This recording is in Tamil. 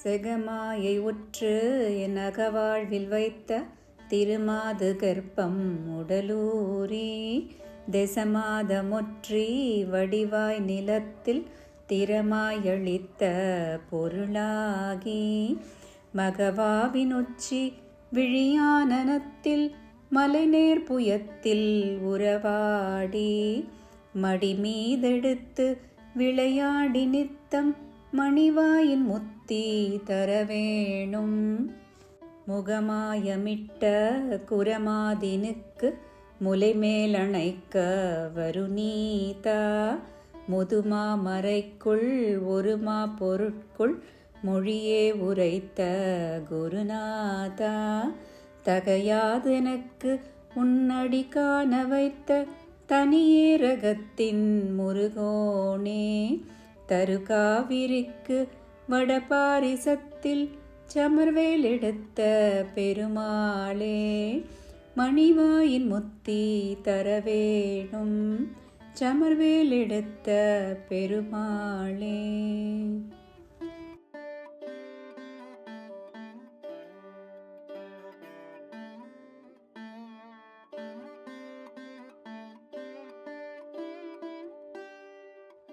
செகமாயை உற்று என் அகவாழ்வில் வைத்த திருமாது கற்பம் உடலூரி தெசமாதமுற்றி வடிவாய் நிலத்தில் திறமாயளித்த பொருளாகி மகவாவின் உச்சி விழியானனத்தில் மலைநேர் புயத்தில் உறவாடி மடிமீதெடுத்து விளையாடி நித்தம் மணிவாயின் முத்தி தரவேணும். முகமாயமிட்ட குரமாதினுக்கு முலைமேலணைக்க வருநீதா முதுமா மறைக்குள் ஒருமா பொருட்குள் மொழியே உரைத்த குருநாதா தகையாதெனக்கு உன்னடி காண வைத்த தனியேரகத்தின் முருகோனே தருகாவிரிக்கு வடபாரிசத்தில் சமர்வேல் எடுத்த பெருமாளே மணிவாயின் முத்தி தரவேணும் சமர்வேல் எடுத்த பெருமாளே.